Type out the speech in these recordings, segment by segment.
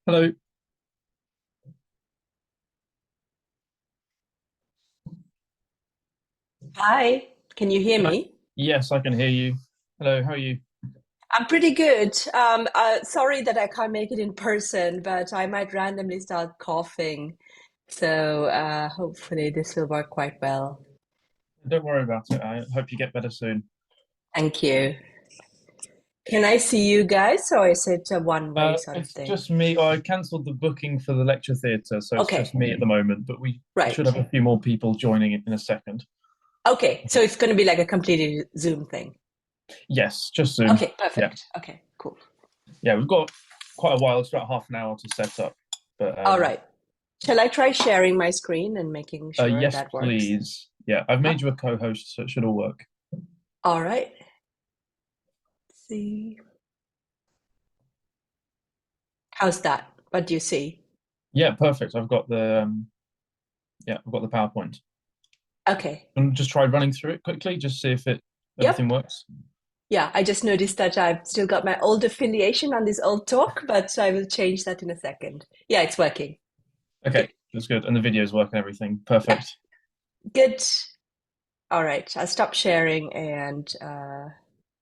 Hello. Hi, can you hear me? Yes, I can hear you. Hello, how are you? I'm pretty good. Sorry that I can't make it in person, but I might randomly start coughing. So hopefully this will work quite well. Don't worry about it. I hope you get better soon. Thank you. Can I see you guys, or is it a one-way sort of It's thing? just me. I cancelled the booking for the lecture theatre, so it's just Okay, me at the moment, but we should have right. a few more people joining in a second. Okay, so it's going to be like a completely Zoom thing. Yes, just Zoom. Okay, Yeah. perfect. Okay, cool. Yeah, we've got quite a while. It's about half an hour to set up. But All right. Shall I try sharing my screen and making sure yes, that works? please. Yeah, I've Yeah. made you a co-host, so it should all work. All right. See. How's that? What do you see? Yeah, perfect. I've got the PowerPoint. Okay. And just try running through it quickly, just see if it everything Yep. works. Yeah, I just noticed that I've still got my old affiliation on this old talk, but I will change that in a second. Yeah, it's working. Okay, Good. that's good. And the videos work and everything. Yeah, Perfect. good. All right, I'll stop sharing and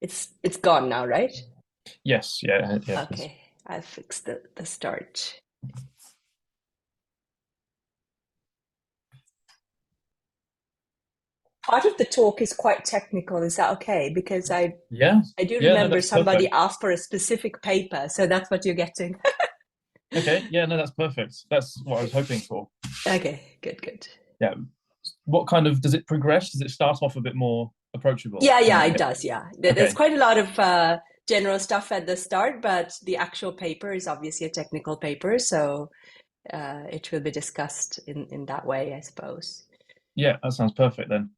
it's gone now, right? Yes, yeah, yeah, it is. Okay, I'll fix the start. Part of the talk is quite technical. Is that okay? Because Yeah, I do yeah, no, remember that's somebody perfect. asked for a specific paper, so that's what you're getting. Okay, yeah, no, that's perfect. That's what I was hoping for. Okay, good, good. Yeah. What kind of does it progress? Does it start off a bit more approachable Yeah, and yeah, then it get does. Yeah, there's okay, quite a lot of general stuff at the start, but the actual paper is obviously a technical paper, so it will be discussed in that way, I suppose. yeah, that sounds perfect then.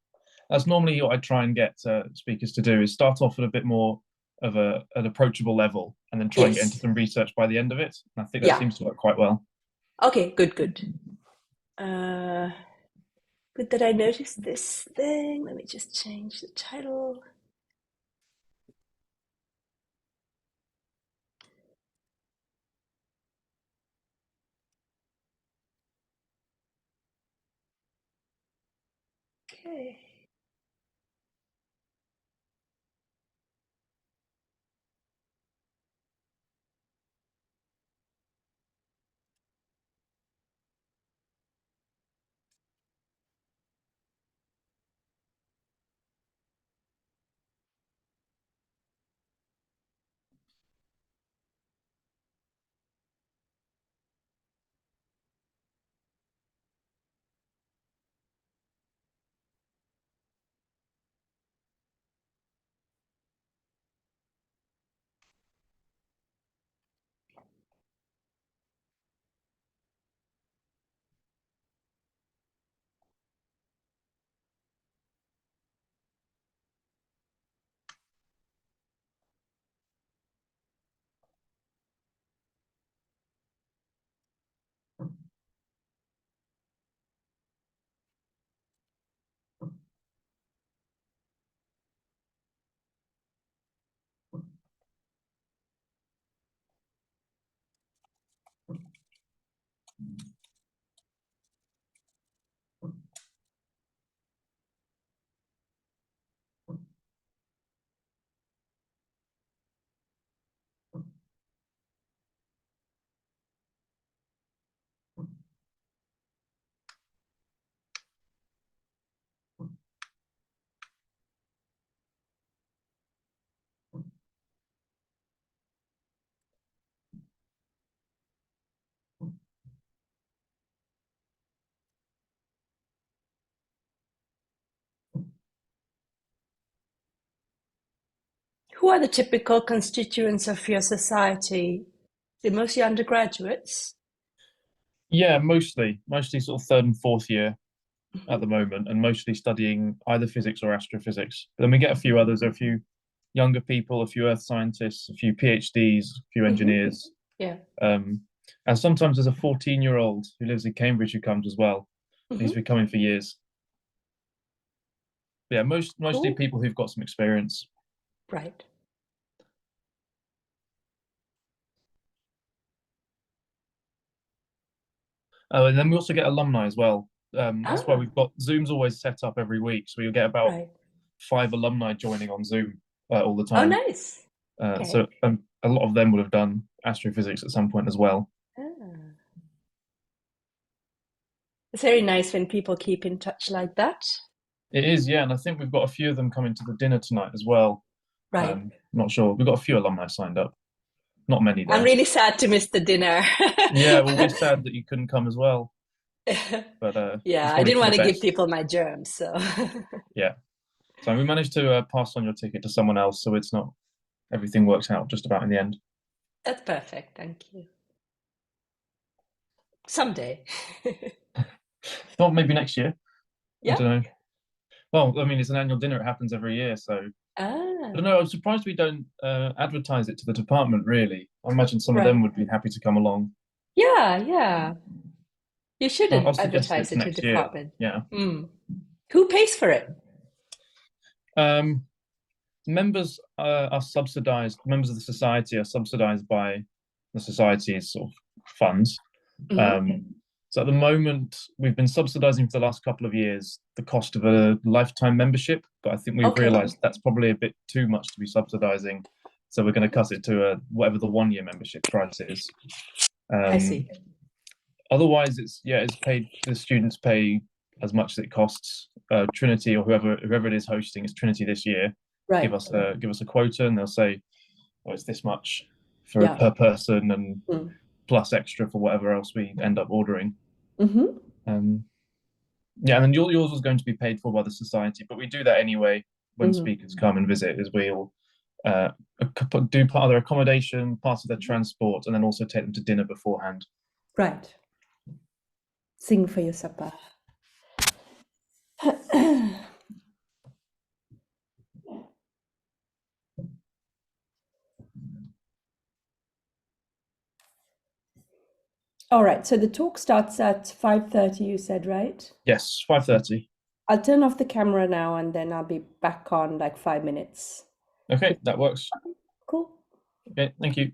That's normally what I try and get speakers to do is start off at a bit more of an approachable level and then try and get into Yes. some research by the end of it. And I think that Yeah. seems to work quite well. Okay. Good. Good. Uh, Good that I noticed this thing. Let me just change the title. Okay. Who are the typical constituents of your society? Is it mostly undergraduates? Yeah, mostly sort of third and fourth year at Mhm. the moment, and mostly studying either physics or astrophysics. But then we get a few others, a few younger people, a few earth scientists, a few PhDs, a few Hmm. engineers. Yeah. And sometimes there's a 14-year-old who lives in Cambridge who comes as well. And he's Hmm. been coming for years. Yeah, mostly Cool. people who've got some experience. Right. Oh, and then we also get alumni as well. That's why Ah, we've got Zoom's always set up every week, so you'll get about right. 5 alumni joining on Zoom all the Oh, time. nice. So Okay. a lot of them would have done astrophysics at some point as well. Ah. It's very nice when people keep in touch like that. It is, yeah, and I think we've got a few of them coming to the dinner tonight as well. Right. Not sure. We've got a few alumni signed up. Not many I'm though. really sad to miss the dinner. Yeah, well, we're sad that you couldn't come as well, but it's Yeah, I probably didn't for the want to give best. people my germs, so Yeah. So we managed to pass on your ticket to someone else, so it's not everything works out just about in the end. that's perfect. Thank you. Someday. Not maybe next year. I Yeah. don't know. Well, I mean, it's an annual dinner. It happens every year, so I don't Ah, know. I'm surprised we don't advertise it to the department. Really, I imagine some of them right. would be happy to come along. Yeah, yeah. You should I'll suggest it advertise to it to next year. department. Yeah. Hmm. Who pays for it? Um, members are subsidized. Members of the society are subsidized by the society's sort of funds. Hmm. Um, so at the moment, we've been subsidizing for the last couple of years the cost of a lifetime membership, but I think we've Okay, realized that's probably a bit too much to be subsidizing. So we're going to cut it to whatever the 1 year membership price is. I Um, see. Otherwise, it's paid. The students pay as much as it costs. Trinity or whoever it is hosting, it's Trinity this year. Right. Give us a quota, and they'll say, "Oh, it's this much for Yeah. per person, and Mm. plus extra for whatever else we end up ordering." Hmm. Um, yeah, and then yours was going to be paid for by the society, but we do that anyway when Hmm. speakers come and visit. Is we'll uh, do part of their accommodation, part of their transport, and then also take them to dinner beforehand. Right. Sing for your supper. All right, so the talk starts at 5:30, you said, right? Yes, 5:30. I'll turn off the camera now and then I'll be back on like 5 minutes. Okay, that works. Cool. Okay, thank you.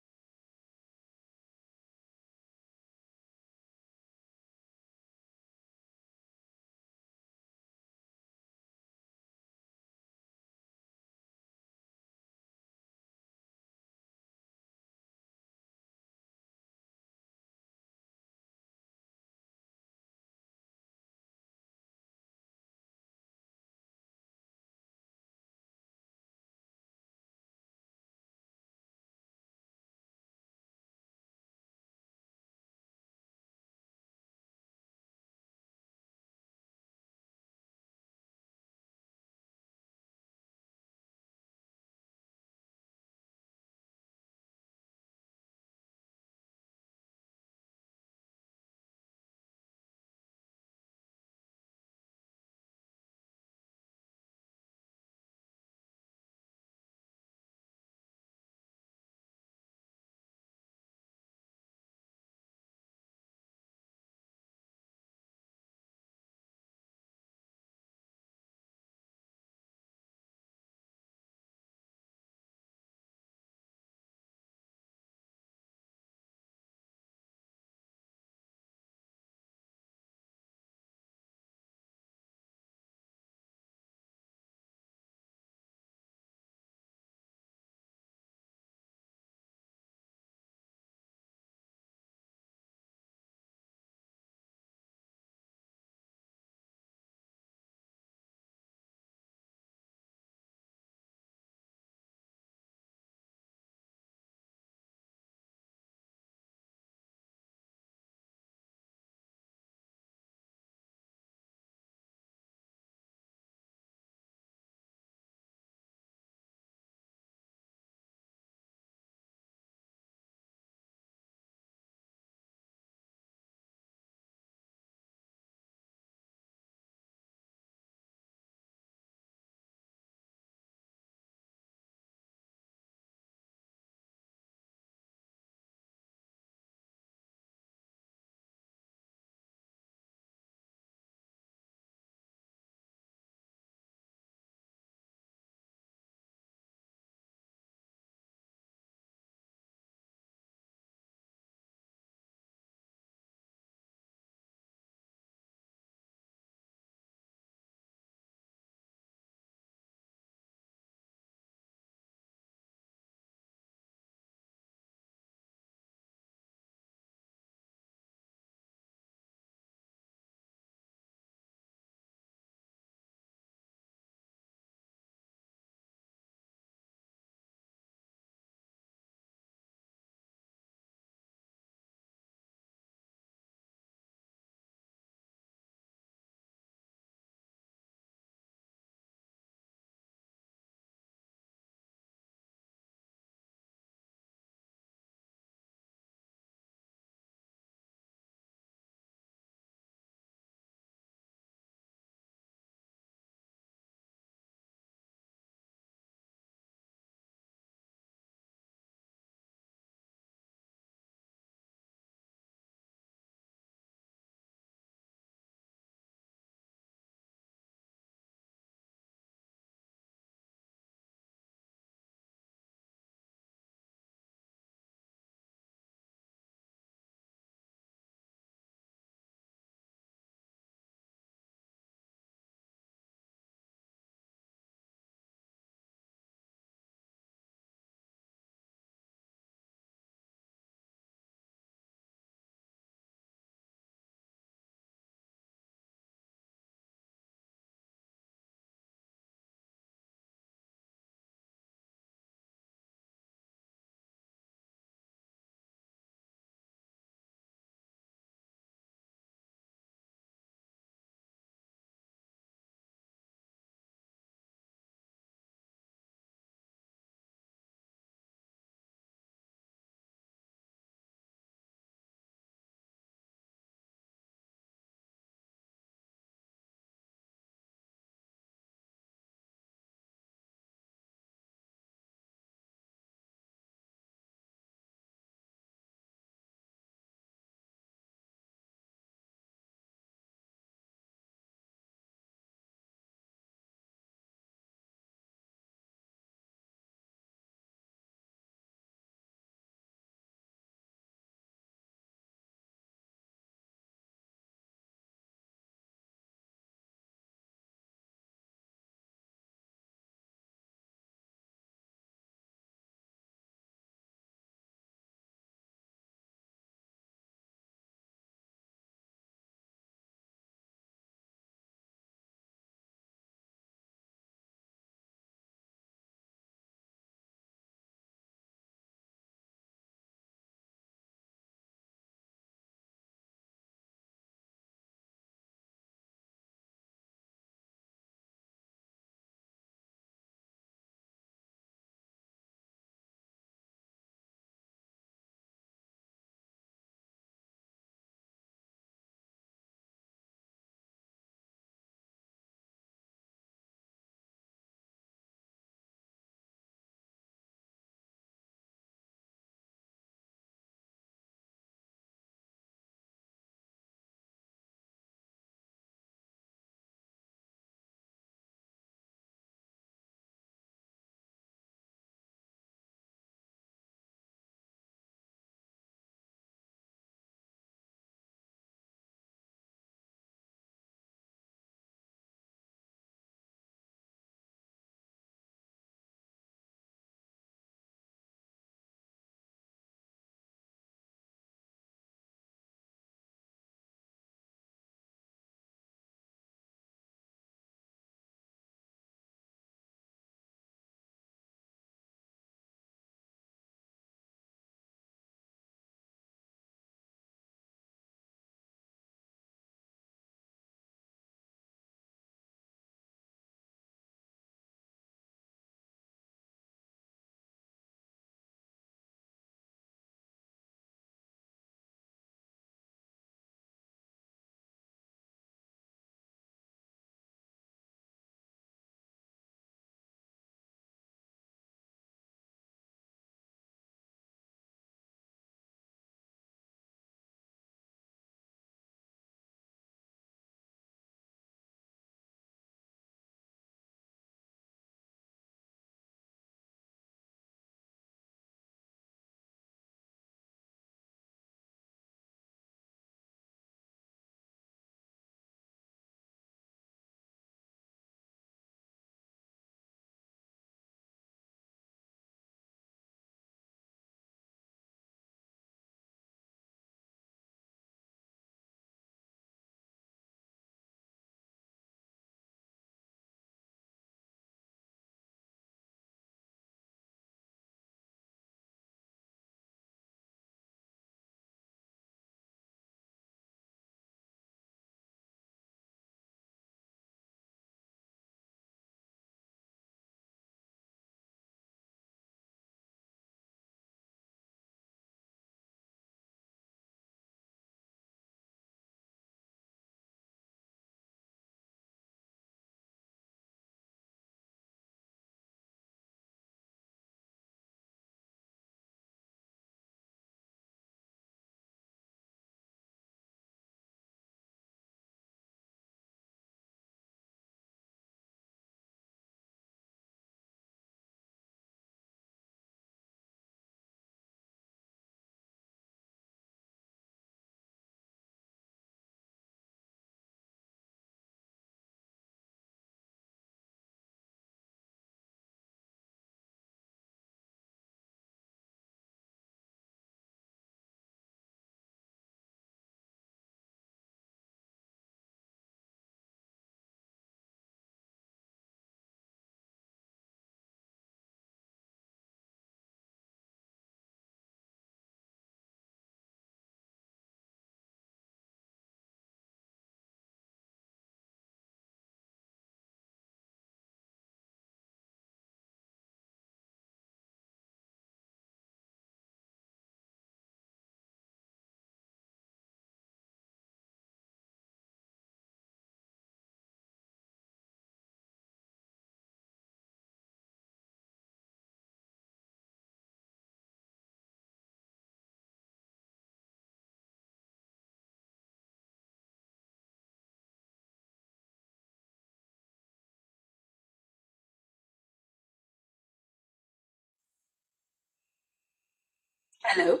Hello.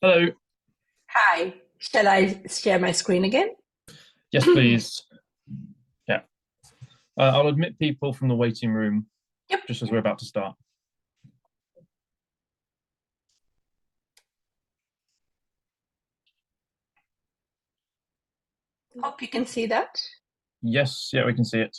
Hello. Hi. Shall I share my screen again? Yes, please. Yeah. I'll admit people from the waiting room Yep. just as we're about to start. Hope you can see that. Yes, yeah, we can see it.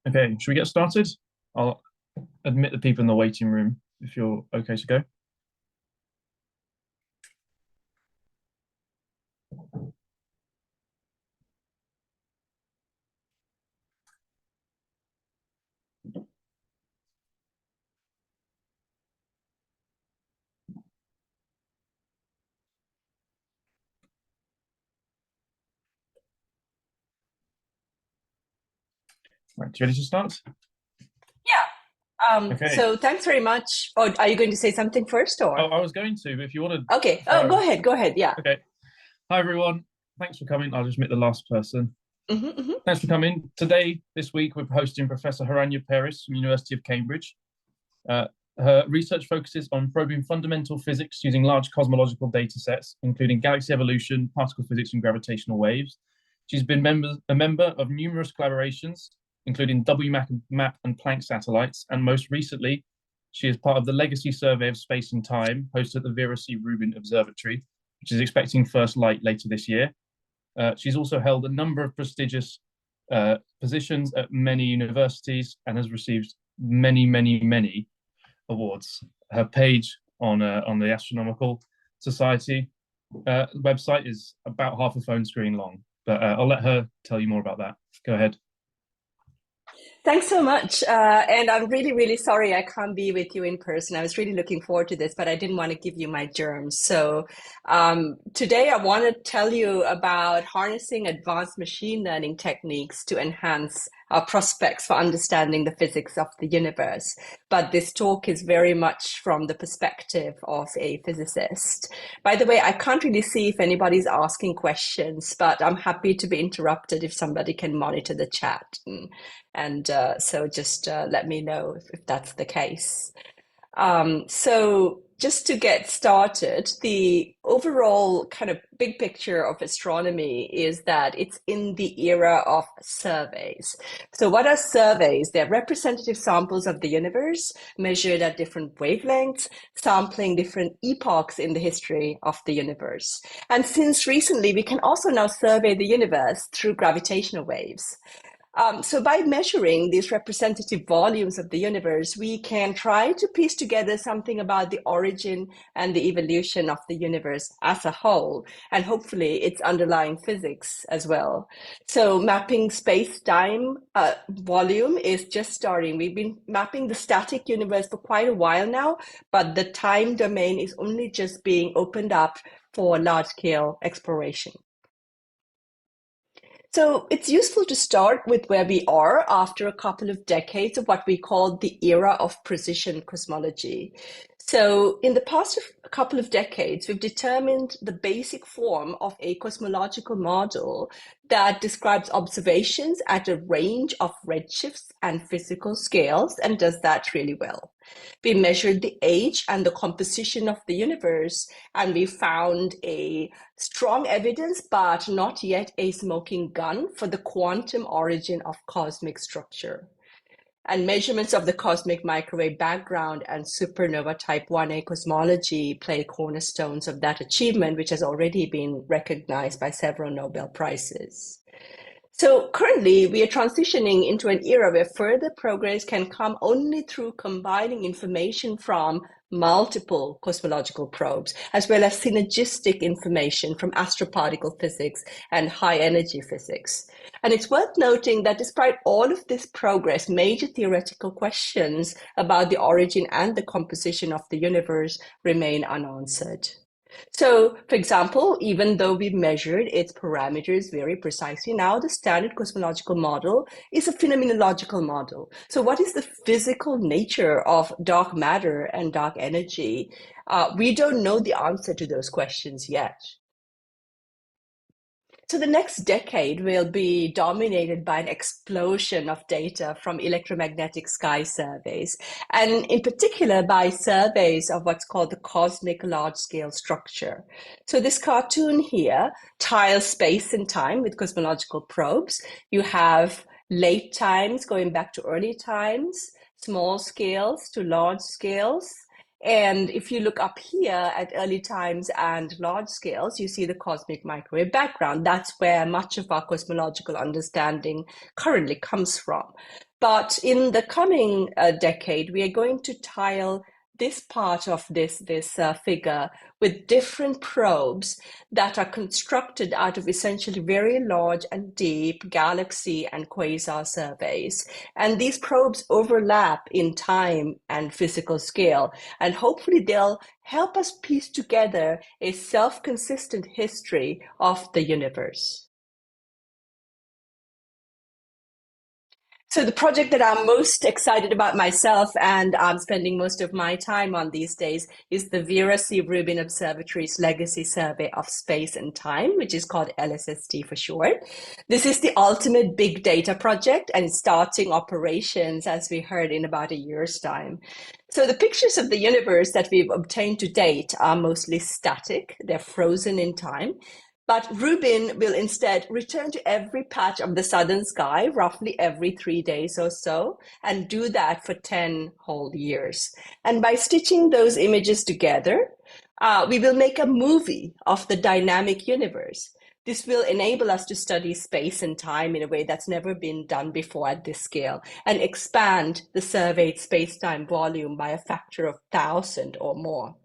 Okay, should we get started? I'll admit the people in the waiting room if you're okay to go. Right, you ready to start? Yeah. Okay. So thanks very much. Oh, are you going to say something first Oh, or? I was going to, if you want to Okay. Oh, fire. go ahead. Go ahead. Yeah. Okay. Hi, everyone. Thanks for coming. I'll just admit the last person. Hmm. Thanks for coming. Today, this week, we're hosting Professor Hiranya Peiris from University of Cambridge. Uh, Her research focuses on probing fundamental physics using large cosmological data sets, including galaxy evolution, particle physics, and gravitational waves. She's been a member of numerous collaborations, including WMAP and Planck satellites, and most recently, she is part of the Legacy Survey of Space and Time, hosted at the Vera C. Rubin Observatory. which is expecting first light later this year. She's also held a number of prestigious positions at many universities and has received many awards. Her page on the Astronomical Society website is about half a phone screen long, but I'll let her tell you more about that. Go ahead. Thanks so much. And I'm really sorry I can't be with you in person. I was really looking forward to this, but I didn't want to give you my germs. So today I want to tell you about harnessing advanced machine learning techniques to enhance our prospects for understanding the physics of the universe. But this talk is very much from the perspective of a physicist. By the way, I can't really see if anybody's asking questions, but I'm happy to be interrupted if somebody can monitor the chat. So just let me know if that's the case. So just to get started, the overall kind of big picture of astronomy is that it's in the era of surveys. So what are surveys? They're representative samples of the universe measured at different wavelengths, sampling different epochs in the history of the universe. And since recently, we can also now survey the universe through gravitational waves. So by measuring these representative volumes of the universe, we can try to piece together something about the origin and the evolution of the universe as a whole, and hopefully its underlying physics as well. So mapping space-time volume is just starting. We've been mapping the static universe for quite a while now, but the time domain is only just being opened up for large-scale exploration. So it's useful to start with where we are after a couple of decades of what we call the era of precision cosmology. So in the past couple of decades, we've determined the basic form of a cosmological model that describes observations at a range of redshifts and physical scales and does that really well. We measured the age and the composition of the universe, and we found a strong evidence, but not yet a smoking gun for the quantum origin of cosmic structure. And measurements of the cosmic microwave background and supernova type 1a cosmology play cornerstones of that achievement, which has already been recognized by several Nobel Prizes. So currently, we are transitioning into an era where further progress can come only through combining information from multiple cosmological probes, as well as synergistic information from astroparticle physics and high-energy physics. And it's worth noting that despite all of this progress, major theoretical questions about the origin and the composition of the universe remain unanswered. So, for example, even though we've measured its parameters very precisely now, the standard cosmological model is a phenomenological model. So what is the physical nature of dark matter and dark energy? We don't know the answer to those questions yet. So the next decade will be dominated by an explosion of data from electromagnetic sky surveys, and in particular by surveys of what's called the cosmic large-scale structure. So this cartoon here tiles space and time with cosmological probes. You have late times going back to early times, small scales to large scales. And if you look up here at early times and large scales, you see the cosmic microwave background. That's where much of our cosmological understanding currently comes from. But in the coming decade, we are going to tile this part of this figure with different probes that are constructed out of essentially very large and deep galaxy and quasar surveys. And these probes overlap in time and physical scale, and hopefully they'll help us piece together a self-consistent history of the universe. So the project that I'm most excited about myself and I'm spending most of my time on these days is the Vera C. Rubin Observatory's Legacy Survey of Space and Time, which is called LSST for short. This is the ultimate big data project and starting operations, as we heard, in about a year's time. So the pictures of the universe that we've obtained to date are mostly static. They're frozen in time. But Rubin will instead return to every patch of the southern sky roughly every 3 days or so, and do that for 10 whole years. And by stitching those images together, we will make a movie of the dynamic universe. This will enable us to study space and time in a way that's never been done before at this scale, and expand the surveyed space-time volume by a factor of 1,000 or more.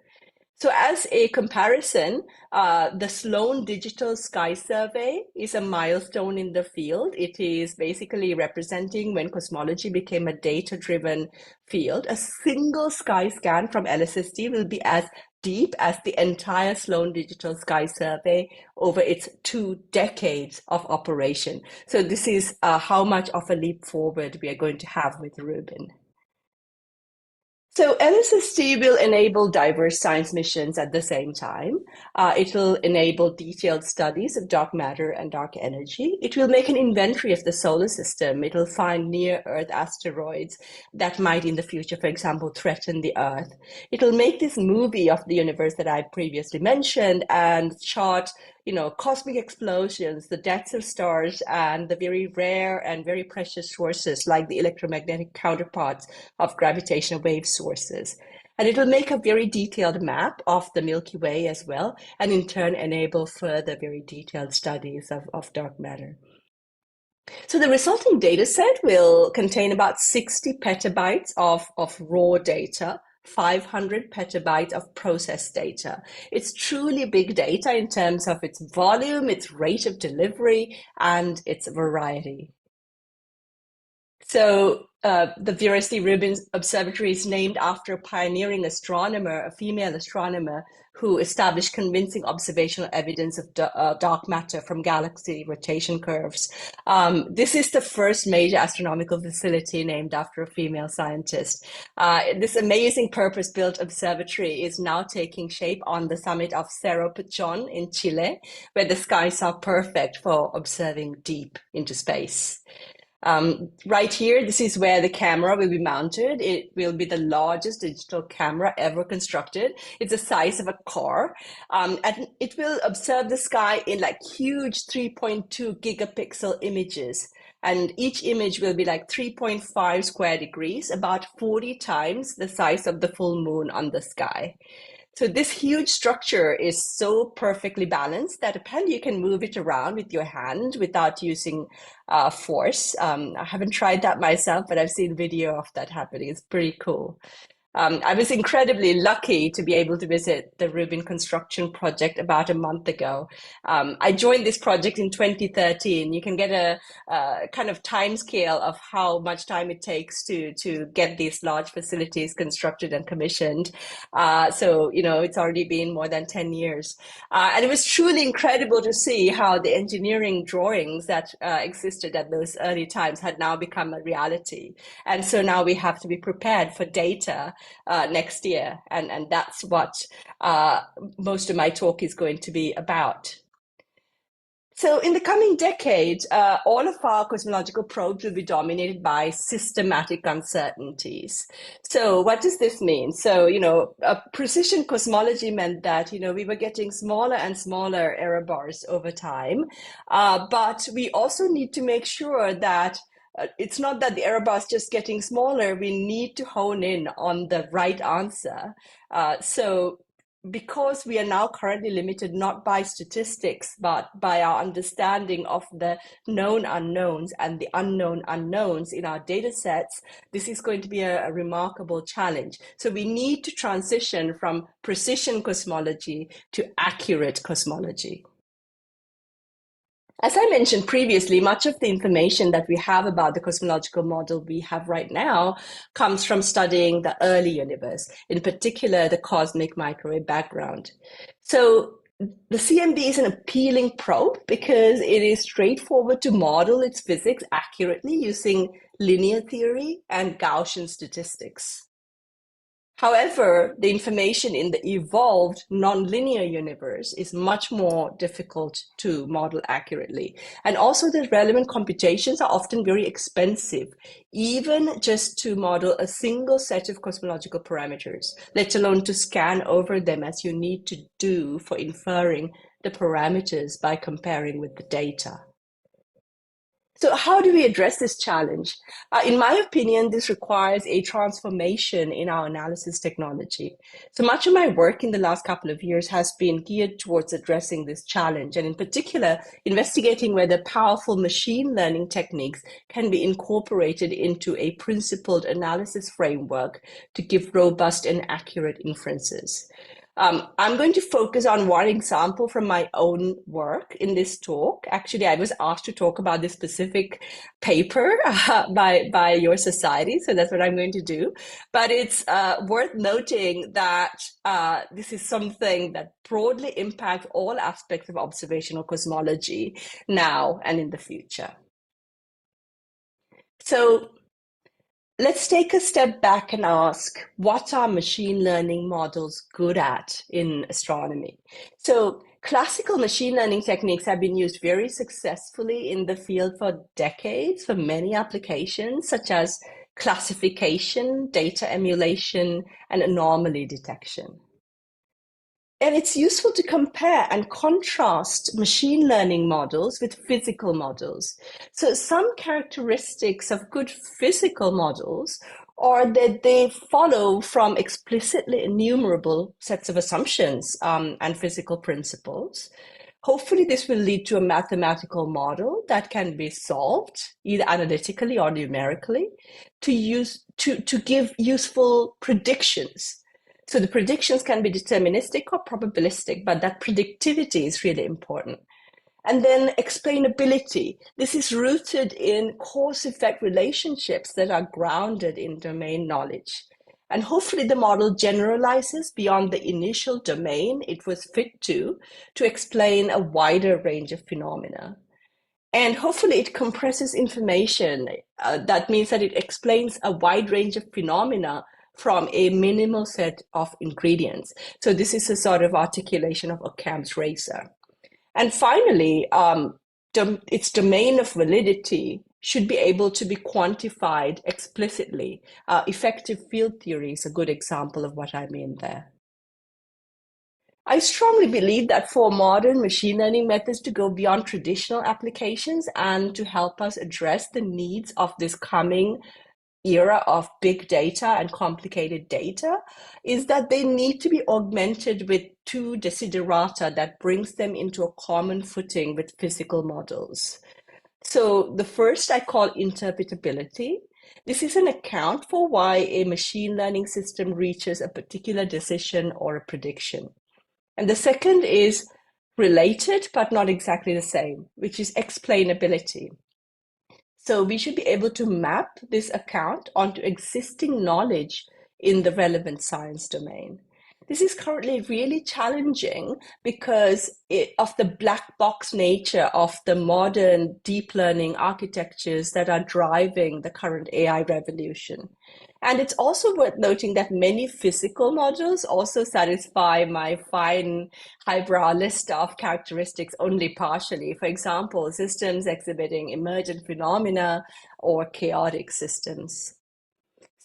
So as a comparison, the Sloan Digital Sky Survey is a milestone in the field. It is basically representing when cosmology became a data-driven field. A single sky scan from LSST will be as deep as the entire Sloan Digital Sky Survey over its 2 decades of operation. So this is how much of a leap forward we are going to have with Rubin. So LSST will enable diverse science missions at the same time. It will enable detailed studies of dark matter and dark energy. It will make an inventory of the solar system. It will find near-Earth asteroids that might in the future, for example, threaten the Earth. It will make this movie of the universe that I previously mentioned and chart cosmic explosions, the deaths of stars, and the very rare and very precious sources like the electromagnetic counterparts of gravitational wave sources. And it will make a very detailed map of the Milky Way as well, and in turn enable further very detailed studies of dark matter. So the resulting data set will contain about 60 petabytes of raw data, 500 petabytes of processed data. It's truly big data in terms of its volume, its rate of delivery, and its variety. So the Virasti Rubin Observatory is named after a pioneering astronomer, a female astronomer, who established convincing observational evidence of dark matter from galaxy rotation curves. This is the first major astronomical facility named after a female scientist. This amazing purpose-built observatory is now taking shape on the summit of Cerro Pachon in Chile, where the skies are perfect for observing deep into space. Right here, this is where the camera will be mounted. It will be the largest digital camera ever constructed. It's the size of a car. And it will observe the sky in like huge 3.2 gigapixel images. And each image will be like 3.5 square degrees, about 40 times the size of the full moon on the sky. So this huge structure is so perfectly balanced that apparently you can move it around with your hand without using force. I haven't tried that myself, but I've seen video of that happening. It's pretty cool. I was incredibly lucky to be able to visit the Rubin construction project about a month ago. I joined this project in 2013. You can get a kind of time scale of how much time it takes to get these large facilities constructed and commissioned. So, it's already been more than 10 years. And it was truly incredible to see how the engineering drawings that existed at those early times had now become a reality. And so now we have to be prepared for data next year. And that's what most of my talk is going to be about. So in the coming decade, all of our cosmological probes will be dominated by systematic uncertainties. So what does this mean? So, precision cosmology meant that, we were getting smaller and smaller error bars over time. But we also need to make sure that it's not that the error bar is just getting smaller. We need to hone in on the right answer. So because we are now currently limited not by statistics, but by our understanding of the known unknowns and the unknown unknowns in our data sets, this is going to be a remarkable challenge. So we need to transition from precision cosmology to accurate cosmology. As I mentioned previously, much of the information that we have about the cosmological model we have right now comes from studying the early universe, in particular, the cosmic microwave background. So the CMB is an appealing probe because it is straightforward to model its physics accurately using linear theory and Gaussian statistics. However, the information in the evolved nonlinear universe is much more difficult to model accurately. And also the relevant computations are often very expensive, even just to model a single set of cosmological parameters, let alone to scan over them as you need to do for inferring the parameters by comparing with the data. So how do we address this challenge? In my opinion, this requires a transformation in our analysis technology. So much of my work in the last couple of years has been geared towards addressing this challenge, and in particular, investigating whether powerful machine learning techniques can be incorporated into a principled analysis framework to give robust and accurate inferences. I'm going to focus on one example from my own work in this talk. Actually, I was asked to talk about this specific paper by your society, so that's what I'm going to do. But it's worth noting that this is something that broadly impacts all aspects of observational cosmology now and in the future. So let's take a step back and ask, what are machine learning models good at in astronomy? So classical machine learning techniques have been used very successfully in the field for decades for many applications, such as classification, data emulation, and anomaly detection. And it's useful to compare and contrast machine learning models with physical models. So some characteristics of good physical models are that they follow from explicitly enumerable sets of assumptions and physical principles. Hopefully, this will lead to a mathematical model that can be solved either analytically or numerically to give useful predictions. So the predictions can be deterministic or probabilistic, but that predictivity is really important. And then explainability. This is rooted in cause-effect relationships that are grounded in domain knowledge. And hopefully the model generalizes beyond the initial domain it was fit to explain a wider range of phenomena. And hopefully it compresses information. That means that it explains a wide range of phenomena from a minimal set of ingredients. So this is a sort of articulation of Occam's razor. And finally, its domain of validity should be able to be quantified explicitly. Effective field theory is a good example of what I mean there. I strongly believe that for modern machine learning methods to go beyond traditional applications and to help us address the needs of this coming era of big data and complicated data is that they need to be augmented with two desiderata that brings them into a common footing with physical models. So the first I call interpretability. This is an account for why a machine learning system reaches a particular decision or a prediction. And the second is related, but not exactly the same, which is explainability. So we should be able to map this account onto existing knowledge in the relevant science domain. This is currently really challenging because of the black box nature of the modern deep learning architectures that are driving the current AI revolution. And it's also worth noting that many physical models also satisfy my fine highbrow list of characteristics only partially. For example, systems exhibiting emergent phenomena or chaotic systems.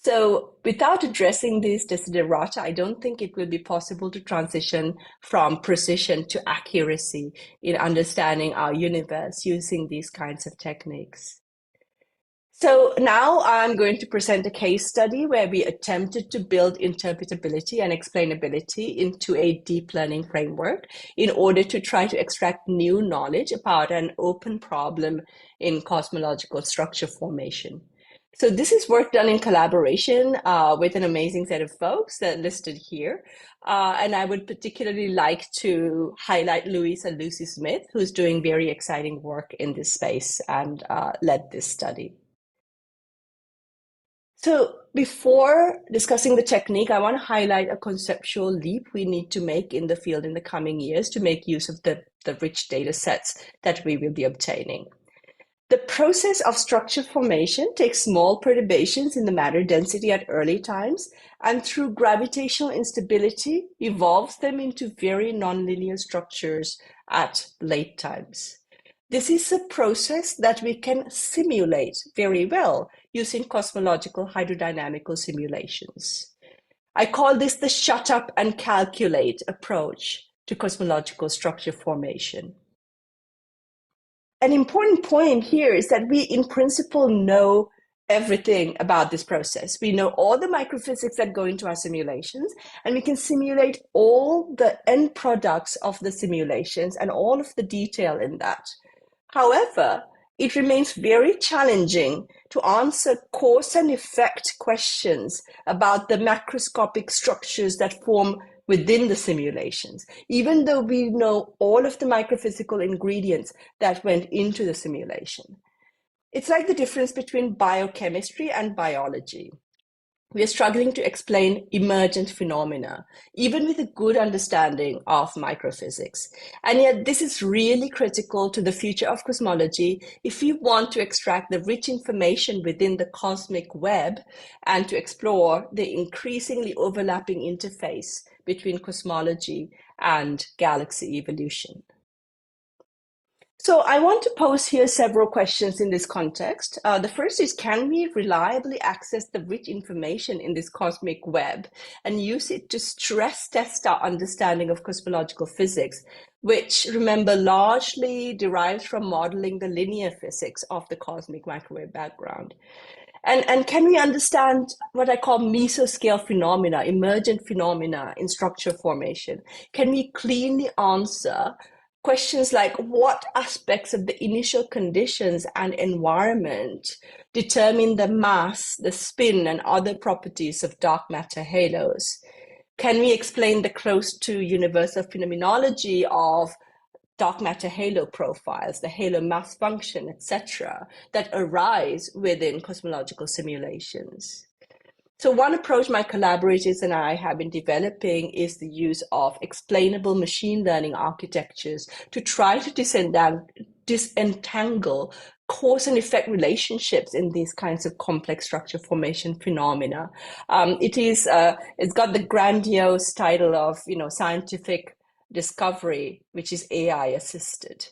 So without addressing these desiderata, I don't think it will be possible to transition from precision to accuracy in understanding our universe using these kinds of techniques. So now I'm going to present a case study where we attempted to build interpretability and explainability into a deep learning framework in order to try to extract new knowledge about an open problem in cosmological structure formation. So this is work done in collaboration with an amazing set of folks that are listed here. And I would particularly like to highlight Lucy Smith, who's doing very exciting work in this space and led this study. So before discussing the technique, I want to highlight a conceptual leap we need to make in the field in the coming years to make use of the rich data sets that we will be obtaining. The process of structure formation takes small perturbations in the matter density at early times, and through gravitational instability, evolves them into very nonlinear structures at late times. This is a process that we can simulate very well using cosmological hydrodynamical simulations. I call this the shut up and calculate approach to cosmological structure formation. An important point here is that we, in principle, know everything about this process. We know all the microphysics that go into our simulations, and we can simulate all the end products of the simulations and all of the detail in that. However, it remains very challenging to answer cause and effect questions about the macroscopic structures that form within the simulations, even though we know all of the microphysical ingredients that went into the simulation. It's like the difference between biochemistry and biology. We are struggling to explain emergent phenomena, even with a good understanding of microphysics. And yet this is really critical to the future of cosmology if we want to extract the rich information within the cosmic web and to explore the increasingly overlapping interface between cosmology and galaxy evolution. So I want to pose here several questions in this context. The first is, can we reliably access the rich information in this cosmic web and use it to stress test our understanding of cosmological physics, which, remember, largely derives from modeling the linear physics of the cosmic microwave background? And can we understand what I call mesoscale phenomena, emergent phenomena in structure formation? Can we cleanly answer questions like what aspects of the initial conditions and environment determine the mass, the spin, and other properties of dark matter halos? Can we explain the close to universal phenomenology of dark matter halo profiles, the halo mass function, etc., that arise within cosmological simulations? So one approach my collaborators and I have been developing is the use of explainable machine learning architectures to try to disentangle cause and effect relationships in these kinds of complex structure formation phenomena. It's got the grandiose title of, scientific discovery, which is AI assisted.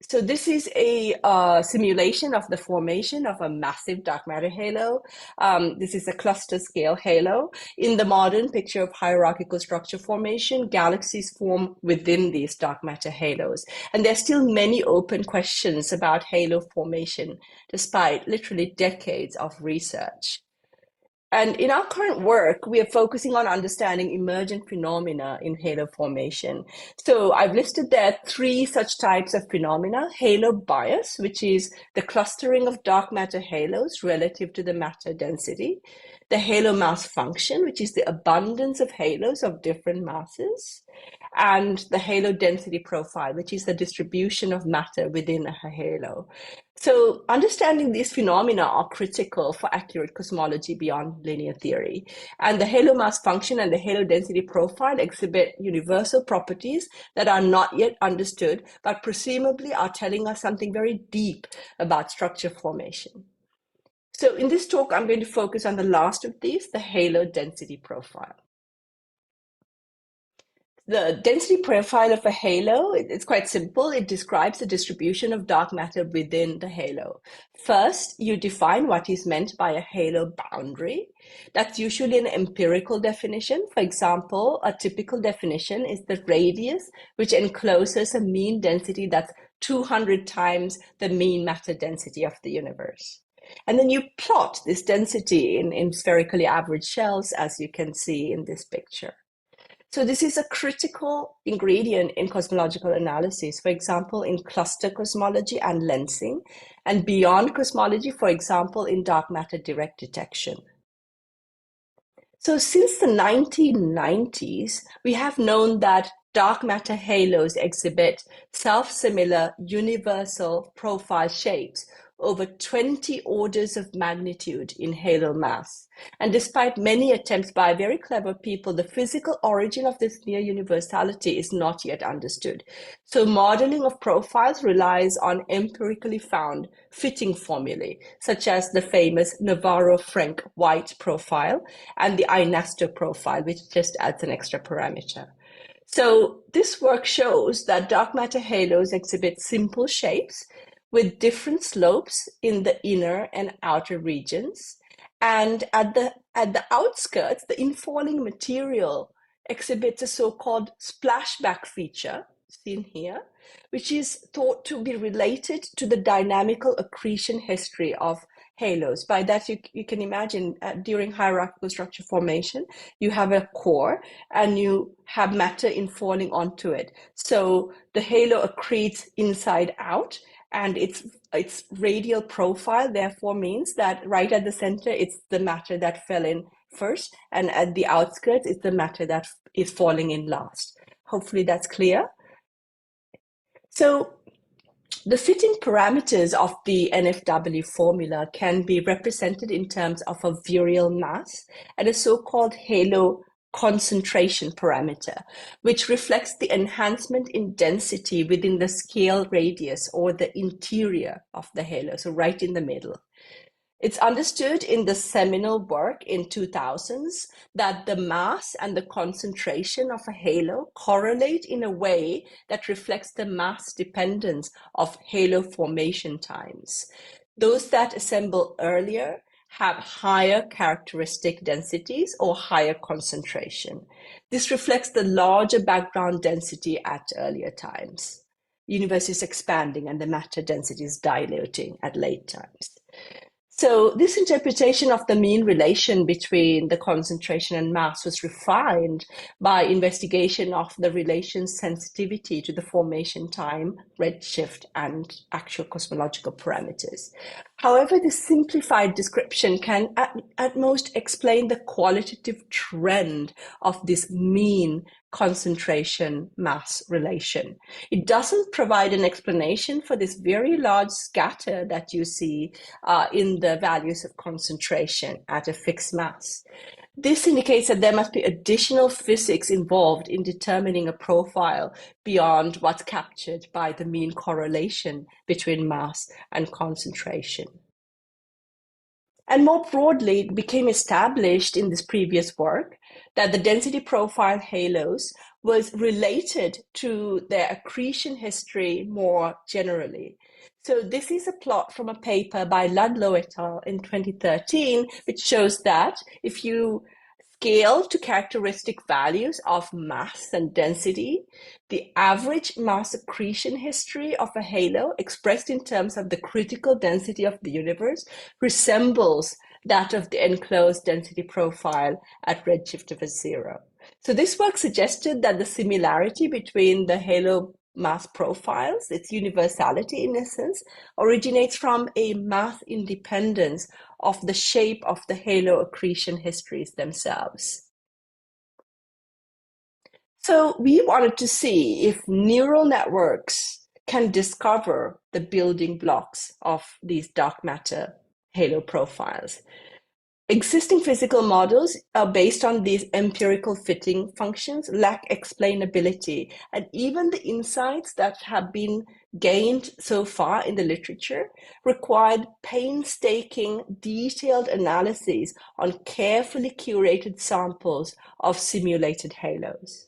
So this is a simulation of the formation of a massive dark matter halo. This is a cluster scale halo. In the modern picture of hierarchical structure formation, galaxies form within these dark matter halos. And there's still many open questions about halo formation, despite literally decades of research. And in our current work, we are focusing on understanding emergent phenomena in halo formation. So I've listed there 3 such types of phenomena: halo bias, which is the clustering of dark matter halos relative to the matter density; the halo mass function, which is the abundance of halos of different masses; and the halo density profile, which is the distribution of matter within a halo. So understanding these phenomena are critical for accurate cosmology beyond linear theory. And the halo mass function and the halo density profile exhibit universal properties that are not yet understood, but presumably are telling us something very deep about structure formation. So in this talk, I'm going to focus on the last of these, the halo density profile. The density profile of a halo, it's quite simple. It describes the distribution of dark matter within the halo. First, you define what is meant by a halo boundary. That's usually an empirical definition. For example, a typical definition is the radius, which encloses a mean density that's 200 times the mean matter density of the universe. And then you plot this density in spherically average shells, as you can see in this picture. So this is a critical ingredient in cosmological analysis, for example, in cluster cosmology and lensing, and beyond cosmology, for example, in dark matter direct detection. So since the 1990s, we have known that dark matter halos exhibit self-similar universal profile shapes over 20 orders of magnitude in halo mass. And despite many attempts by very clever people, the physical origin of this near universality is not yet understood. So modeling of profiles relies on empirically found fitting formulae, such as the famous Navarro-Frenk-White profile and the Einaster profile, which just adds an extra parameter. So this work shows that dark matter halos exhibit simple shapes with different slopes in the inner and outer regions. And at the outskirts, the infalling material exhibits a so-called splashback feature, seen here, which is thought to be related to the dynamical accretion history of halos. By that, you can imagine during hierarchical structure formation, you have a core and you have matter infalling onto it. So the halo accretes inside out, and its radial profile therefore means that right at the center, it's the matter that fell in first, and at the outskirts, it's the matter that is falling in last. Hopefully that's clear. So the fitting parameters of the NFW formula can be represented in terms of a virial mass and a so-called halo concentration parameter, which reflects the enhancement in density within the scale radius or the interior of the halo, so right in the middle. It's understood in the seminal work in 2000s that the mass and the concentration of a halo correlate in a way that reflects the mass dependence of halo formation times. Those that assemble earlier have higher characteristic densities or higher concentration. This reflects the larger background density at earlier times. Universe is expanding and the matter density is dilating at late times. So this interpretation of the mean relation between the concentration and mass was refined by investigation of the relation's sensitivity to the formation time, redshift, and actual cosmological parameters. However, this simplified description can at most explain the qualitative trend of this mean concentration mass relation. It doesn't provide an explanation for this very large scatter that you see in the values of concentration at a fixed mass. This indicates that there must be additional physics involved in determining a profile beyond what's captured by the mean correlation between mass and concentration. And more broadly, it became established in this previous work that the density profile halos was related to their accretion history more generally. So this is a plot from a paper by Ludlow et al. In 2013, which shows that if you scale to characteristic values of mass and density, the average mass accretion history of a halo expressed in terms of the critical density of the universe resembles that of the enclosed density profile at redshift of 0. So this work suggested that the similarity between the halo mass profiles, its universality in essence, originates from a mass independence of the shape of the halo accretion histories themselves. So we wanted to see if neural networks can discover the building blocks of these dark matter halo profiles. Existing physical models based on these empirical fitting functions lack explainability, and even the insights that have been gained so far in the literature required painstaking, detailed analyses on carefully curated samples of simulated halos.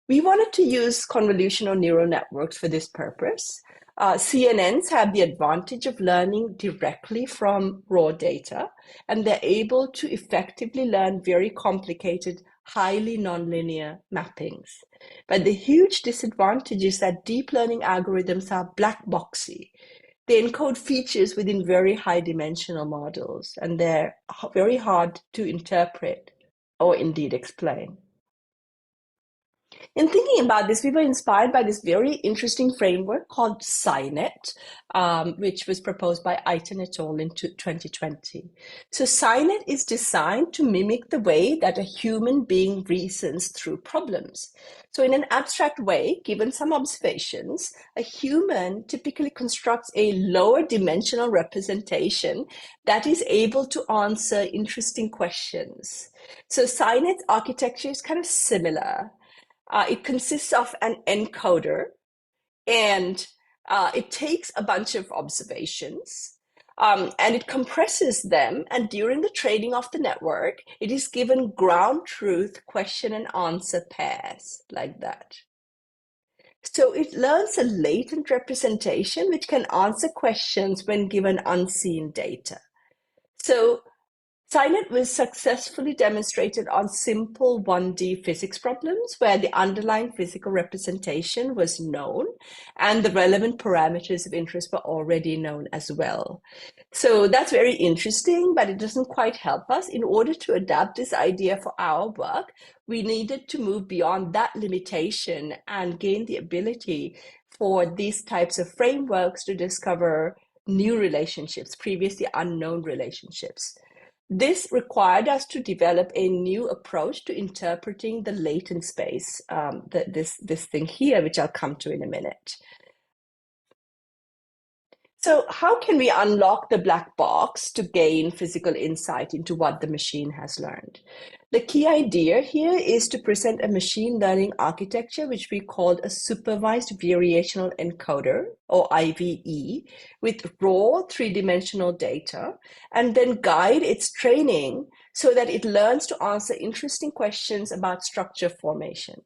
We wanted to use convolutional neural networks for this purpose. CNNs have the advantage of learning directly from raw data, and they're able to effectively learn very complicated, highly nonlinear mappings. But the huge disadvantage is that deep learning algorithms are black boxy. They encode features within very high dimensional models, and they're very hard to interpret or indeed explain. In thinking about this, we were inspired by this very interesting framework called SciNet, which was proposed by Aiton et al. In 2020. So SciNet is designed to mimic the way that a human being reasons through problems. So in an abstract way, given some observations, a human typically constructs a lower dimensional representation that is able to answer interesting questions. So SciNet's architecture is kind of similar. It consists of an encoder, and it takes a bunch of observations, and it compresses them. And during the training of the network, it is given ground truth question and answer pairs like that. So it learns a latent representation which can answer questions when given unseen data. So SciNet was successfully demonstrated on simple 1D physics problems where the underlying physical representation was known and the relevant parameters of interest were already known as well. So that's very interesting, but it doesn't quite help us. In order to adapt this idea for our work, we needed to move beyond that limitation and gain the ability for these types of frameworks to discover new relationships, previously unknown relationships. This required us to develop a new approach to interpreting the latent space, this thing here, which I'll come to in a minute. So how can we unlock the black box to gain physical insight into what the machine has learned? The key idea here is to present a machine learning architecture, which we called a supervised variational encoder, or IVE, with raw three-dimensional data, and then guide its training so that it learns to answer interesting questions about structure formation.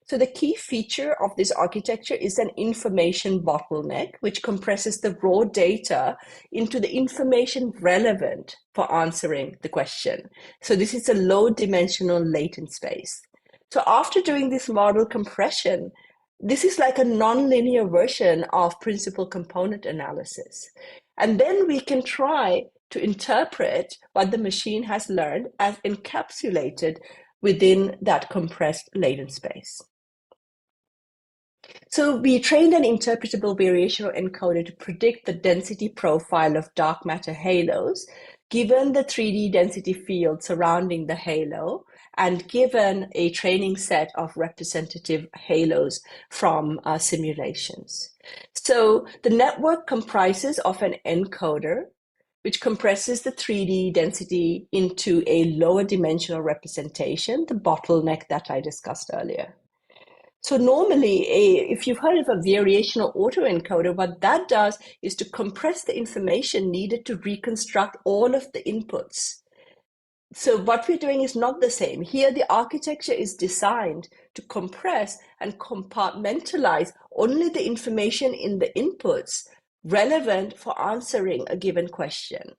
So the key feature of this architecture is an information bottleneck, which compresses the raw data into the information relevant for answering the question. So this is a low-dimensional latent space. So after doing this model compression, this is like a nonlinear version of principal component analysis. And then we can try to interpret what the machine has learned as encapsulated within that compressed latent space. So we trained an interpretable variational encoder to predict the density profile of dark matter halos, given the 3D density field surrounding the halo, and given a training set of representative halos from simulations. So the network comprises of an encoder, which compresses the 3D density into a lower dimensional representation, the bottleneck that I discussed earlier. So normally, if you've heard of a variational autoencoder, what that does is to compress the information needed to reconstruct all of the inputs. So what we're doing is not the same. Here, the architecture is designed to compress and compartmentalize only the information in the inputs relevant for answering a given question.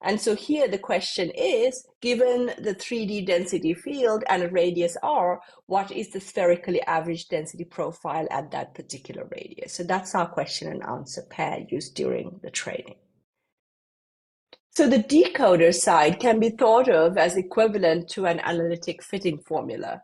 And so here the question is, given the 3D density field and a radius r, what is the spherically average density profile at that particular radius? So that's our question and answer pair used during the training. So the decoder side can be thought of as equivalent to an analytic fitting formula.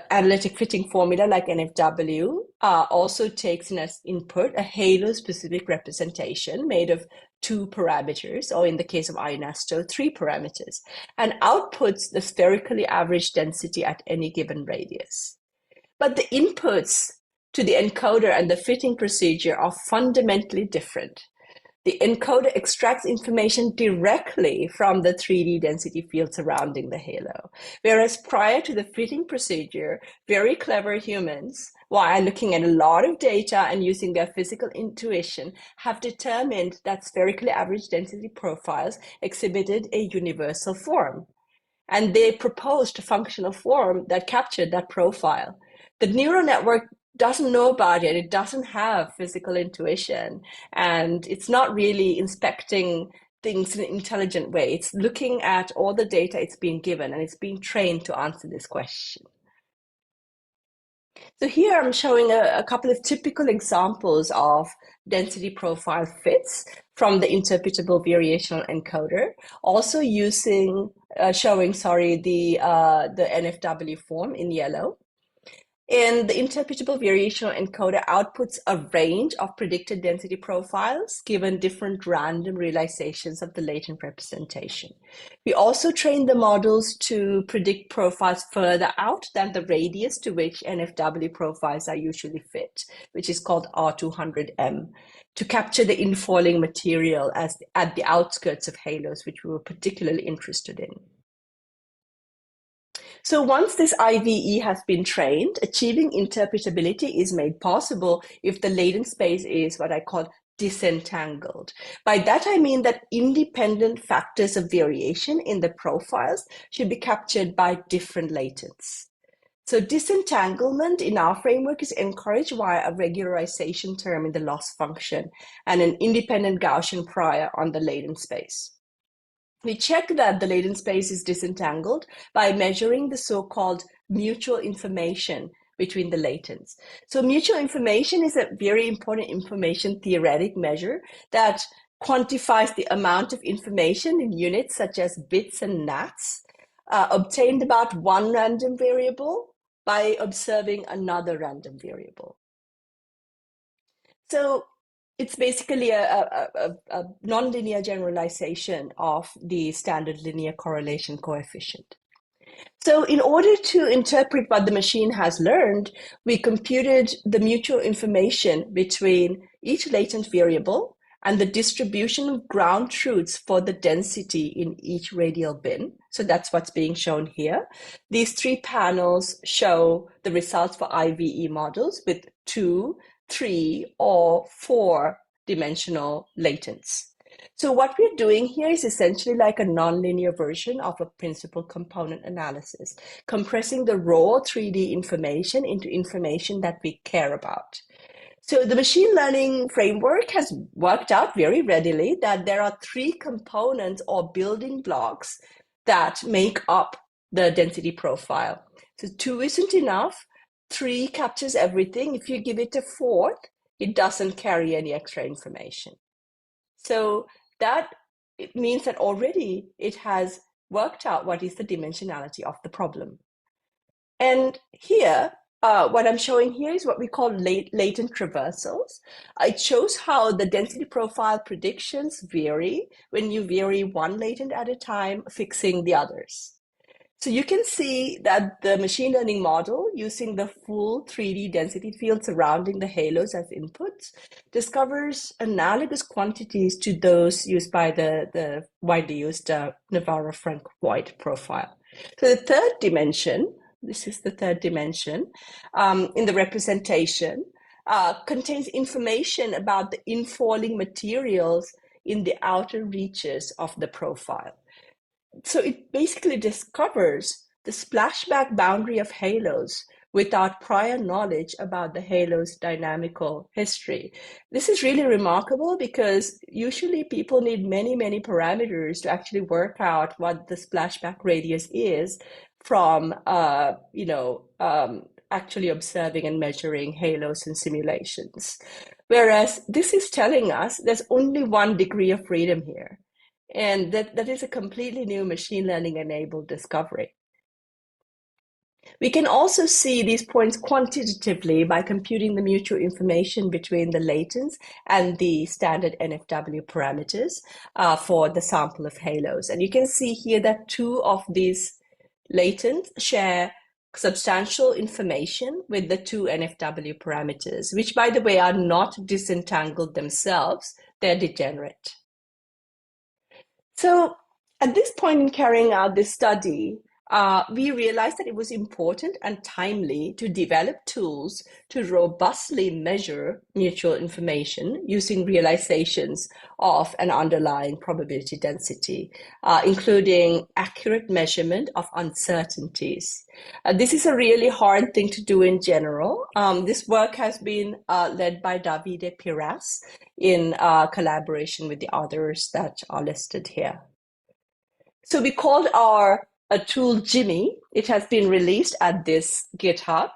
Analytic fitting formula like NFW also takes as input a halo-specific representation made of 2 parameters, or in the case of Ionasto, 3 parameters, and outputs the spherically average density at any given radius. But the inputs to the encoder and the fitting procedure are fundamentally different. The encoder extracts information directly from the 3D density field surrounding the halo. Whereas prior to the fitting procedure, very clever humans, while looking at a lot of data and using their physical intuition, have determined that spherically average density profiles exhibited a universal form. And they proposed a functional form that captured that profile. The neural network doesn't know about it. It doesn't have physical intuition, and it's not really inspecting things in an intelligent way. It's looking at all the data it's being given, and it's being trained to answer this question. So here I'm showing a couple of typical examples of density profile fits from the interpretable variational encoder, also showing the NFW form in yellow. And the interpretable variational encoder outputs a range of predicted density profiles given different random realizations of the latent representation. We also train the models to predict profiles further out than the radius to which NFW profiles are usually fit, which is called R200M, to capture the infalling material at the outskirts of halos, which we were particularly interested in. So once this IVE has been trained, achieving interpretability is made possible if the latent space is what I call disentangled. By that, I mean that independent factors of variation in the profiles should be captured by different latents. So disentanglement in our framework is encouraged via a regularization term in the loss function and an independent Gaussian prior on the latent space. We check that the latent space is disentangled by measuring the so-called mutual information between the latents. So mutual information is a very important information theoretic measure that quantifies the amount of information in units such as bits and nats obtained about one random variable by observing another random variable. So it's basically a nonlinear generalization of the standard linear correlation coefficient. So in order to interpret what the machine has learned, we computed the mutual information between each latent variable and the distribution of ground truths for the density in each radial bin. So that's what's being shown here. These three panels show the results for IVE models with 2, 3, or 4-dimensional latents. So what we're doing here is essentially like a nonlinear version of a principal component analysis, compressing the raw 3D information into information that we care about. So the machine learning framework has worked out very readily that there are 3 components or building blocks that make up the density profile. So 2 isn't enough. 3 captures everything. If you give it a 4th, it doesn't carry any extra information. So that it means that already it has worked out what is the dimensionality of the problem. And here, what I'm showing here is what we call latent traversals. It shows how the density profile predictions vary when you vary one latent at a time, fixing the others. So you can see that the machine learning model, using the full 3D density field surrounding the halos as inputs, discovers analogous quantities to those used by the widely used Navarro-Frank-White profile. So the third dimension, this is the third dimension, in the representation, contains information about the infalling materials in the outer reaches of the profile. So it basically discovers the splashback boundary of halos without prior knowledge about the halo's dynamical history. This is really remarkable because usually people need many, many parameters to actually work out what the splashback radius is from, actually observing and measuring halos in simulations. Whereas this is telling us there's only 1 degree of freedom here. And that is a completely new machine learning enabled discovery. We can also see these points quantitatively by computing the mutual information between the latents and the standard NFW parameters for the sample of halos. And you can see here that 2 of these latents share substantial information with the 2 NFW parameters, which, by the way, are not disentangled themselves, they're degenerate. So at this point in carrying out this study, we realized that it was important and timely to develop tools to robustly measure mutual information using realizations of an underlying probability density, including accurate measurement of uncertainties. This is a really hard thing to do in general. This work has been led by Davide Peiris in collaboration with the others that are listed here. So we called our tool Jimmy. It has been released at this GitHub.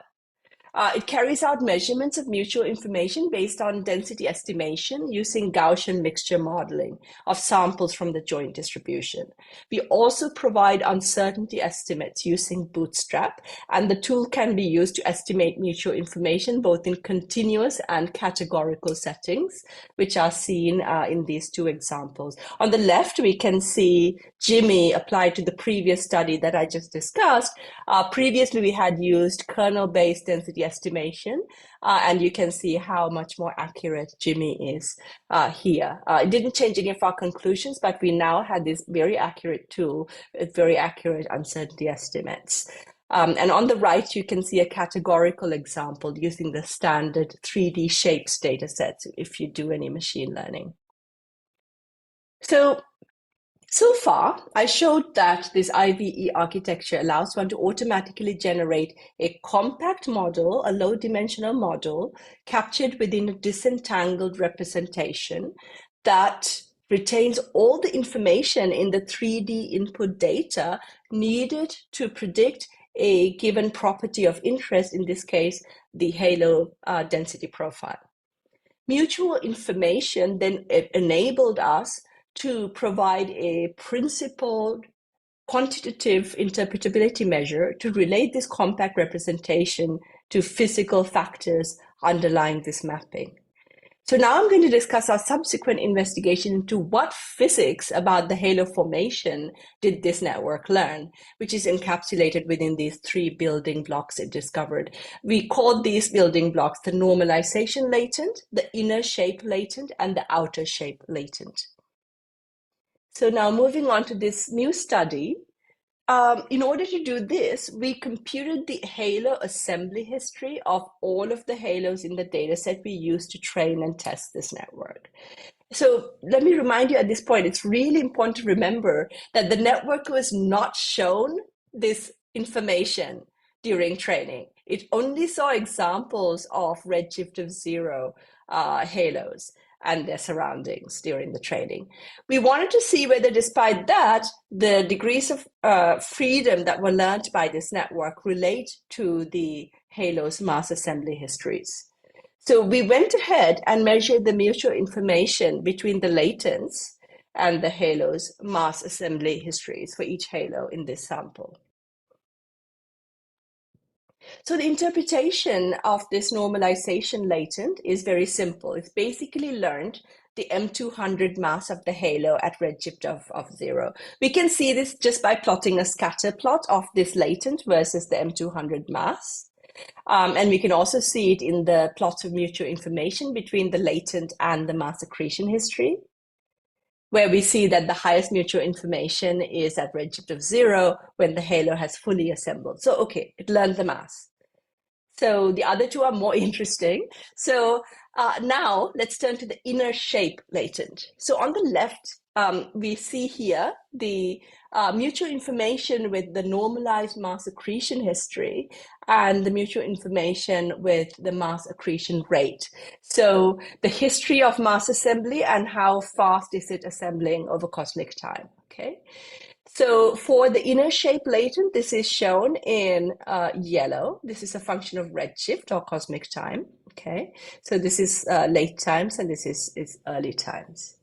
It carries out measurements of mutual information based on density estimation using Gaussian mixture modeling of samples from the joint distribution. We also provide uncertainty estimates using Bootstrap, and the tool can be used to estimate mutual information both in continuous and categorical settings, which are seen in these 2 examples. On the left, we can see Jimmy applied to the previous study that I just discussed. Previously, we had used kernel-based density estimation, and you can see how much more accurate Jimmy is here. It didn't change any of our conclusions, but we now had this very accurate tool with very accurate uncertainty estimates. And on the right, you can see a categorical example using the standard 3D shapes data sets if you do any machine learning. So far, I showed that this IVE architecture allows one to automatically generate a compact model, a low-dimensional model, captured within a disentangled representation that retains all the information in the 3D input data needed to predict a given property of interest, in this case, the halo density profile. Mutual information then enabled us to provide a principled quantitative interpretability measure to relate this compact representation to physical factors underlying this mapping. So now I'm going to discuss our subsequent investigation into what physics about the halo formation did this network learn, which is encapsulated within these 3 building blocks it discovered. We called these building blocks the normalization latent, the inner shape latent, and the outer shape latent. So now moving on to this new study, in order to do this, we computed the halo assembly history of all of the halos in the dataset we used to train and test this network. So let me remind you at this point, it's really important to remember that the network was not shown this information during training. It only saw examples of redshift of 0 halos and their surroundings during the training. We wanted to see whether, despite that, the degrees of freedom that were learned by this network relate to the halo's mass assembly histories. So we went ahead and measured the mutual information between the latents and the halo's mass assembly histories for each halo in this sample. So the interpretation of this normalization latent is very simple. It's basically learned the M200 mass of the halo at redshift of 0. We can see this just by plotting a scatter plot of this latent versus the M200 mass. And we can also see it in the plot of mutual information between the latent and the mass accretion history, where we see that the highest mutual information is at redshift of 0 when the halo has fully assembled. So, okay, it learned the mass. So the other two are more interesting. So now let's turn to the inner shape latent. So on the left, we see here the mutual information with the normalized mass accretion history and the mutual information with the mass accretion rate. So the history of mass assembly and how fast is it assembling over cosmic time, okay? So for the inner shape latent, this is shown in yellow. This is a function of redshift or cosmic time, okay? So this is late times and this is early times.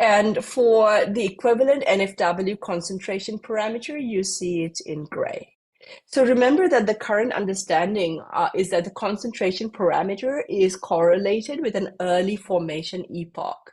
And for the equivalent NFW concentration parameter, you see it in gray. So remember that the current understanding is that the concentration parameter is correlated with an early formation epoch.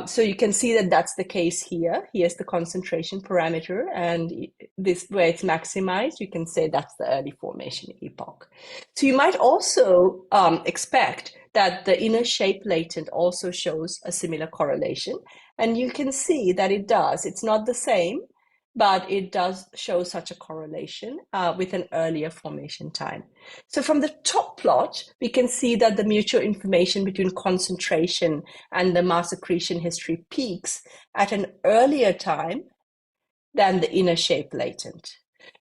So you can see that that's the case here. Here's the concentration parameter, and this where it's maximized, you can say that's the early formation epoch. So you might also expect that the inner shape latent also shows a similar correlation, and you can see that it does. It's not the same, but it does show such a correlation with an earlier formation time. So from the top plot, we can see that the mutual information between concentration and the mass accretion history peaks at an earlier time than the inner shape latent.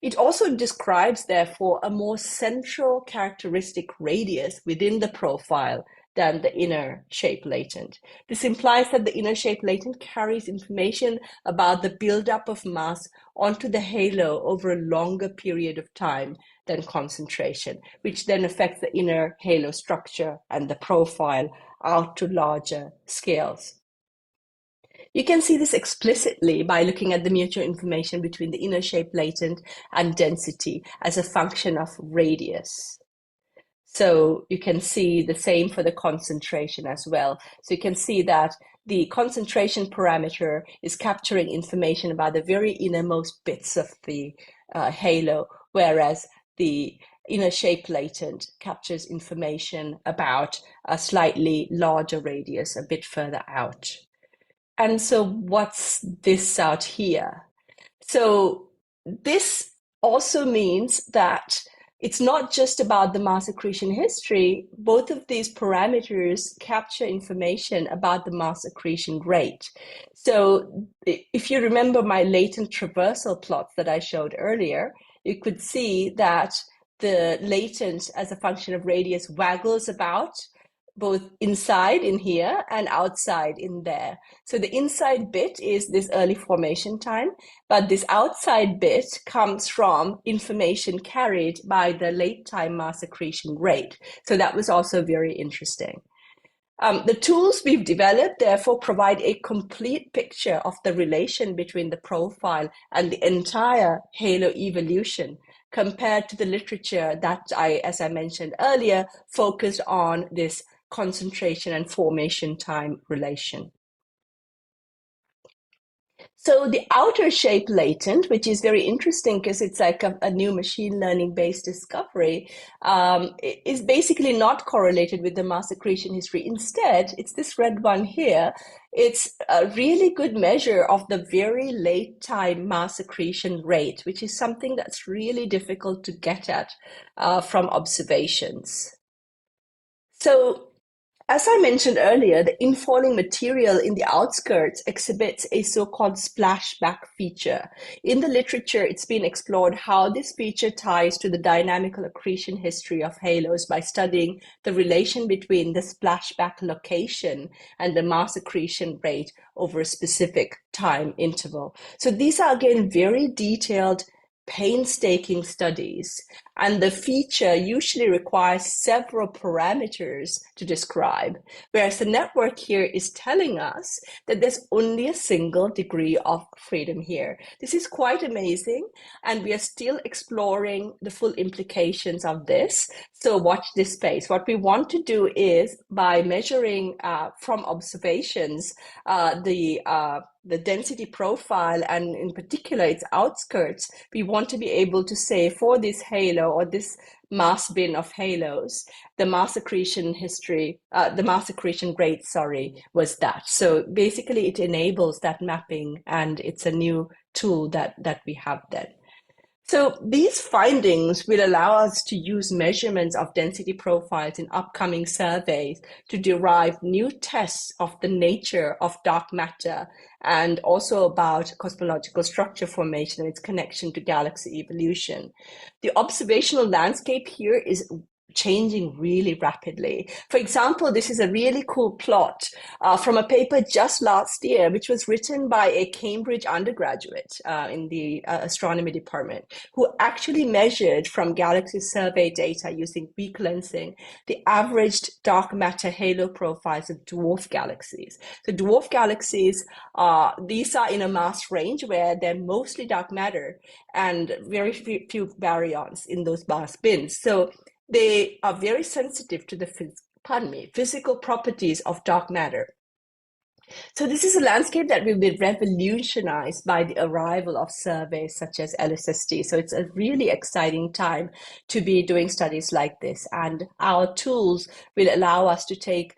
It also describes, therefore, a more central characteristic radius within the profile than the inner shape latent. This implies that the inner shape latent carries information about the buildup of mass onto the halo over a longer period of time than concentration, which then affects the inner halo structure and the profile out to larger scales. You can see this explicitly by looking at the mutual information between the inner shape latent and density as a function of radius. So you can see the same for the concentration as well. So you can see that the concentration parameter is capturing information about the very innermost bits of the halo, whereas the inner shape latent captures information about a slightly larger radius a bit further out. And so what's this out here? So this also means that it's not just about the mass accretion history. Both of these parameters capture information about the mass accretion rate. So if you remember my latent traversal plots that I showed earlier, you could see that the latent as a function of radius waggles about both inside in here and outside in there. So the inside bit is this early formation time, but this outside bit comes from information carried by the late time mass accretion rate. So that was also very interesting. The tools we've developed, therefore, provide a complete picture of the relation between the profile and the entire halo evolution, compared to the literature that as I mentioned earlier, focused on this concentration and formation time relation. So the outer shape latent, which is very interesting because it's like a new machine learning based discovery, is basically not correlated with the mass accretion history. Instead, it's this red one here. It's a really good measure of the very late time mass accretion rate, which is something that's really difficult to get at from observations. So as I mentioned earlier, the infalling material in the outskirts exhibits a so-called splashback feature. In the literature, it's been explored how this feature ties to the dynamical accretion history of halos by studying the relation between the splashback location and the mass accretion rate over a specific time interval. So these are, again, very detailed, painstaking studies, and the feature usually requires several parameters to describe, whereas the network here is telling us that there's only a single degree of freedom here. This is quite amazing, and we are still exploring the full implications of this, so watch this space. What we want to do is, by measuring from observations the density profile, and in particular its outskirts, we want to be able to say for this halo or this mass bin of halos, the mass accretion history, the mass accretion rate, was that. So basically it enables that mapping, and it's a new tool that we have then. So these findings will allow us to use measurements of density profiles in upcoming surveys to derive new tests of the nature of dark matter, and also about cosmological structure formation and its connection to galaxy evolution. The observational landscape here is changing really rapidly. For example, this is a really cool plot from a paper just last year, which was written by a Cambridge undergraduate in the astronomy department, who actually measured from galaxy survey data using weak lensing the averaged dark matter halo profiles of dwarf galaxies. So dwarf galaxies, these are in a mass range where they're mostly dark matter and very few baryons in those mass bins. So they are very sensitive to the physical properties of dark matter. So this is a landscape that will be revolutionized by the arrival of surveys such as LSST. So it's a really exciting time to be doing studies like this. And our tools will allow us to take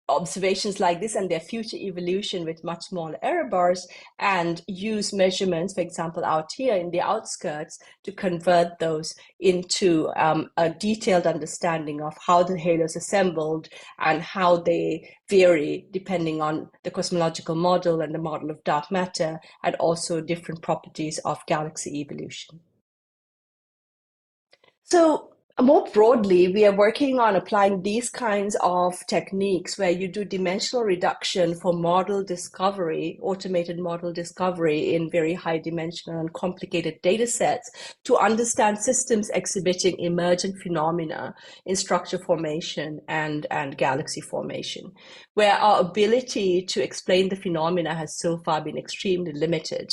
observations like this and their future evolution with much smaller error bars, and use measurements, for example, out here in the outskirts, to convert those into a detailed understanding of how the halos assembled and how they vary depending on the cosmological model and the model of dark matter, and also different properties of galaxy evolution. So more broadly, we are working on applying these kinds of techniques where you do dimensional reduction for model discovery, automated model discovery in very high dimensional and complicated data sets, to understand systems exhibiting emergent phenomena in structure formation and galaxy formation, where our ability to explain the phenomena has so far been extremely limited.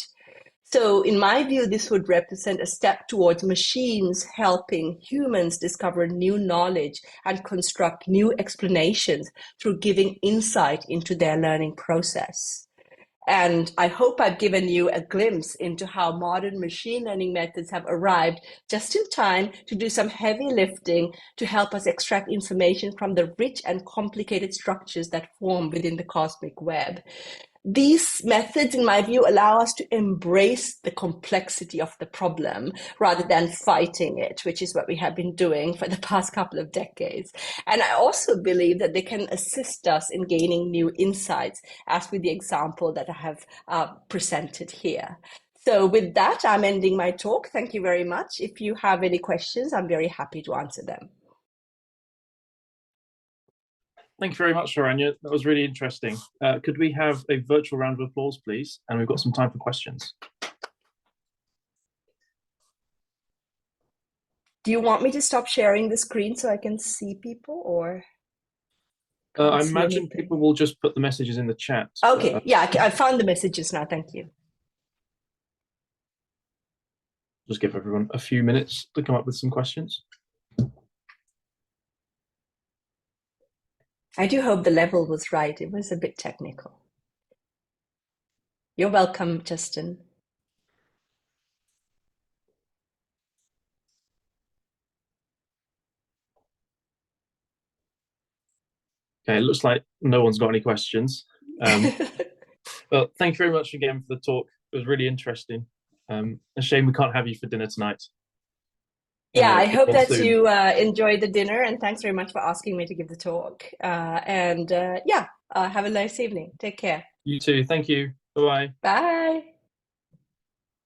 So in my view, this would represent a step towards machines helping humans discover new knowledge and construct new explanations through giving insight into their learning process. And I hope I've given you a glimpse into how modern machine learning methods have arrived just in time to do some heavy lifting to help us extract information from the rich and complicated structures that form within the cosmic web. These methods, in my view, allow us to embrace the complexity of the problem rather than fighting it, which is what we have been doing for the past couple of decades. And I also believe that they can assist us in gaining new insights, as with the example that I have presented here. So with that, I'm ending my talk. Thank you very much. If you have any questions, I'm very happy to answer them. Thank you very much, Hiranya. That was really interesting. Could we have a virtual round of applause, please? And we've got some time for questions. Do you want me to stop sharing the screen so I can see people, or? I imagine people will just put the messages in the chat. Okay, yeah, I found the messages now. Thank you. Just give everyone a few minutes to come up with some questions. I do hope the level was right. It was a bit technical. You're welcome, Justin. Okay, it looks like no one's got any questions. But thank you very much again for the talk. It was really interesting. A shame we can't have you for dinner tonight. Yeah, I hope that soon. you enjoy the dinner, and thanks very much for asking me to give the talk. Yeah, have a nice evening. Take care. You too. Thank you. Bye-bye. Bye.